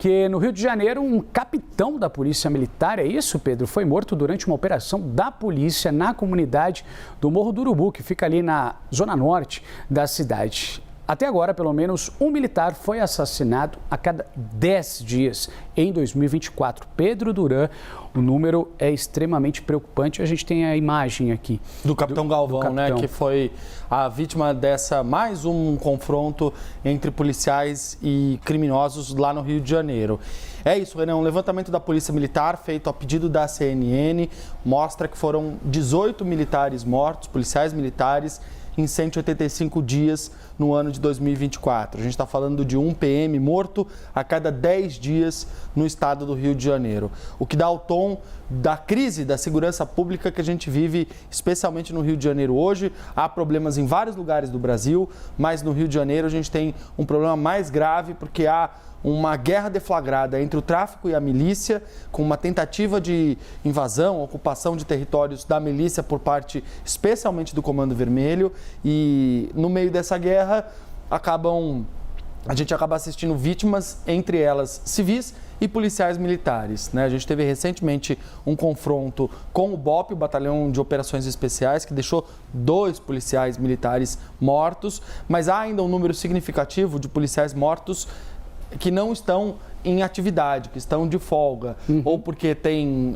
Que no Rio de Janeiro, um capitão da Polícia Militar, é isso, Pedro? Foi morto durante uma operação da polícia na comunidade do Morro do Urubu, que fica ali na zona norte da cidade. Até agora, pelo menos um militar foi assassinado a cada 10 dias em 2024. Pedro Duran, o número é extremamente preocupante. A gente tem a imagem aqui. Do capitão Galvão, né? Que foi a vítima dessa mais um confronto entre policiais e criminosos lá no Rio de Janeiro. É isso, Renan. Um levantamento da Polícia Militar feito a pedido da CNN mostra que foram 18 militares mortos, policiais militares, em 185 dias no ano de 2024. A gente está falando de um PM morto a cada 10 dias no estado do Rio de Janeiro. O que dá o tom da crise da segurança pública que a gente vive, especialmente no Rio de Janeiro hoje. Há problemas em vários lugares do Brasil, mas no Rio de Janeiro a gente tem um problema mais grave porque há uma guerra deflagrada entre o tráfico e a milícia, com uma tentativa de invasão, ocupação de territórios da milícia por parte, especialmente do Comando Vermelho. E no meio dessa guerra, a gente acaba assistindo vítimas, entre elas civis e policiais militares, né? A gente teve recentemente um confronto com o BOP, o Batalhão de Operações Especiais, que deixou 2 policiais militares mortos, mas há ainda um número significativo de policiais mortos que não estão em atividade, que estão de folga, ou porque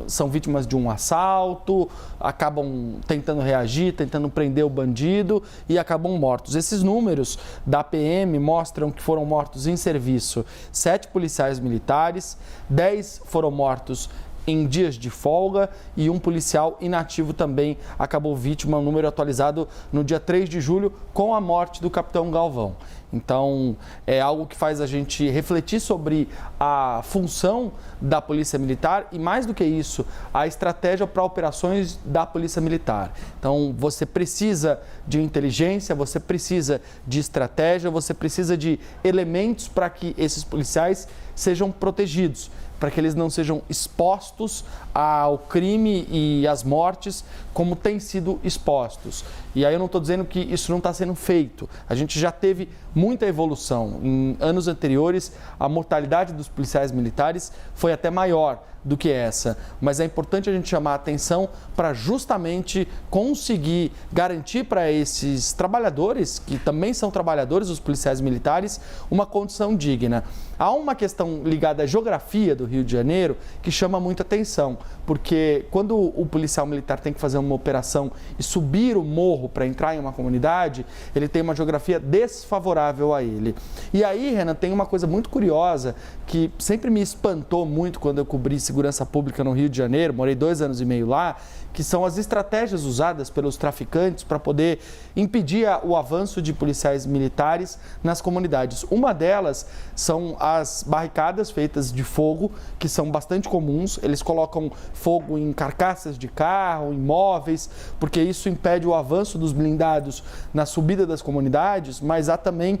são vítimas de um assalto, acabam tentando reagir, tentando prender o bandido e acabam mortos. Esses números da PM mostram que foram mortos em serviço 7 policiais militares, 10 foram mortos em dias de folga e um policial inativo também acabou vítima, um número atualizado no dia 3 de julho, com a morte do capitão Galvão. Então, é algo que faz a gente refletir sobre a função da Polícia Militar e, mais do que isso, a estratégia para operações da Polícia Militar. Então, você precisa de inteligência, você precisa de estratégia, você precisa de elementos para que esses policiais sejam protegidos, para que eles não sejam expostos ao crime e às mortes como têm sido expostos. E aí eu não estou dizendo que isso não está sendo feito. A gente já teve muita evolução. Em anos anteriores, a mortalidade dos policiais militares foi até maior do que essa. Mas é importante a gente chamar a atenção para justamente conseguir garantir para esses trabalhadores, que também são trabalhadores, os policiais militares, uma condição digna. Há uma questão ligada à geografia do Rio de Janeiro que chama muita atenção, porque quando o policial militar tem que fazer uma operação e subir o morro para entrar em uma comunidade, ele tem uma geografia desfavorável a ele. E aí, Renan, tem uma coisa muito curiosa que sempre me espantou muito quando eu cobri segurança pública no Rio de Janeiro, morei 2 anos e meio lá, que são as estratégias usadas pelos traficantes para poder impedir o avanço de policiais militares nas comunidades. Uma delas são as barricadas feitas de fogo, que são bastante comuns. Eles colocam fogo em carcaças de carro, em móveis, porque isso impede o avanço dos blindados na subida das comunidades, mas há também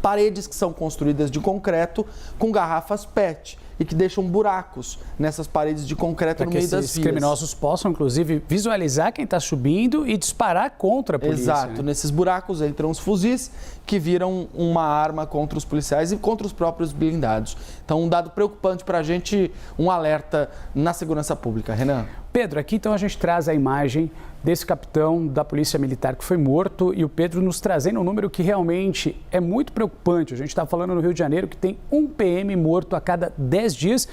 paredes que são construídas de concreto com garrafas PET e que deixam buracos nessas paredes de concreto no meio das vias. Para que esses criminosos possam, inclusive, visualizar quem está subindo e disparar contra a polícia. Exato. Né? Nesses buracos entram os fuzis que viram uma arma contra os policiais e contra os próprios blindados. Então, um dado preocupante para a gente, um alerta na segurança pública. Renan? Pedro, aqui então a gente traz a imagem desse capitão da Polícia Militar que foi morto e o Pedro nos trazendo um número que realmente é muito preocupante. A gente está falando no Rio de Janeiro que tem um PM morto a cada 10 dias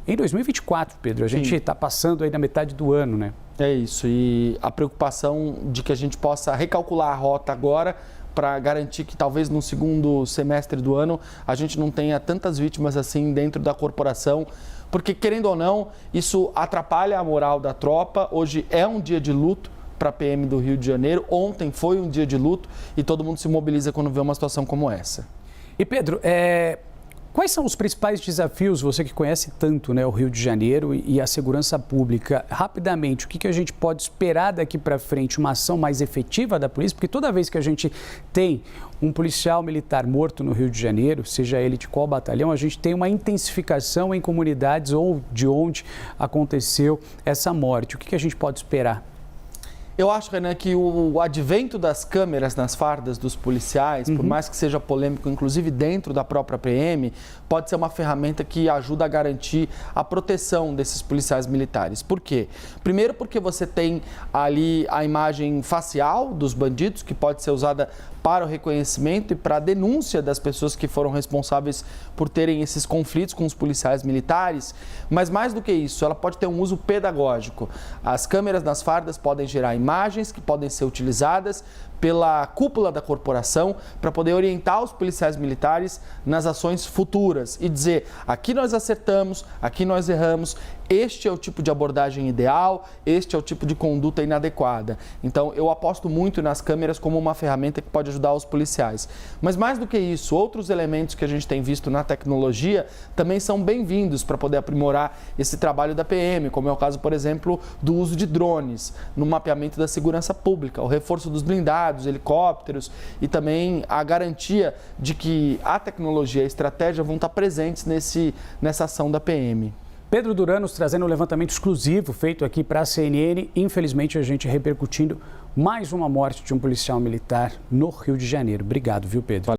em 2024, Pedro. A gente está passando aí na metade do ano, né? É isso. E a preocupação de que a gente possa recalcular a rota agora para garantir que talvez no segundo semestre do ano a gente não tenha tantas vítimas assim dentro da corporação, porque, querendo ou não, isso atrapalha a moral da tropa. Hoje é um dia de luto para a PM do Rio de Janeiro, ontem foi um dia de luto e todo mundo se mobiliza quando vê uma situação como essa. E, Pedro, quais são os principais desafios, você que conhece tanto, né, o Rio de Janeiro e a segurança pública? Rapidamente, o que a gente pode esperar daqui para frente? Uma ação mais efetiva da polícia? Porque toda vez que a gente tem um policial militar morto no Rio de Janeiro, seja ele de qual batalhão, a gente tem uma intensificação em comunidades ou de onde aconteceu essa morte. O que a gente pode esperar? Eu acho, Renan, que o advento das câmeras nas fardas dos policiais, por mais que seja polêmico, inclusive dentro da própria PM, pode ser uma ferramenta que ajuda a garantir a proteção desses policiais militares. Por quê? Primeiro porque você tem ali a imagem facial dos bandidos, que pode ser usada para o reconhecimento e para a denúncia das pessoas que foram responsáveis por terem esses conflitos com os policiais militares, mas mais do que isso, ela pode ter um uso pedagógico. As câmeras nas fardas podem gerar imagens que podem ser utilizadas pela cúpula da corporação para poder orientar os policiais militares nas ações futuras e dizer: aqui nós acertamos, aqui nós erramos, este é o tipo de abordagem ideal, este é o tipo de conduta inadequada. Então, eu aposto muito nas câmeras como uma ferramenta que pode ajudar os policiais. Mas mais do que isso, outros elementos que a gente tem visto na tecnologia também são bem-vindos para poder aprimorar esse trabalho da PM, como é o caso, por exemplo, do uso de drones no mapeamento da segurança pública, o reforço dos blindados, helicópteros e também a garantia de que a tecnologia e a estratégia vão estar presentes nessa ação da PM. Pedro Duran nos trazendo um levantamento exclusivo feito aqui para a CNN. Infelizmente, a gente repercutindo mais uma morte de um policial militar no Rio de Janeiro. Obrigado, viu, Pedro?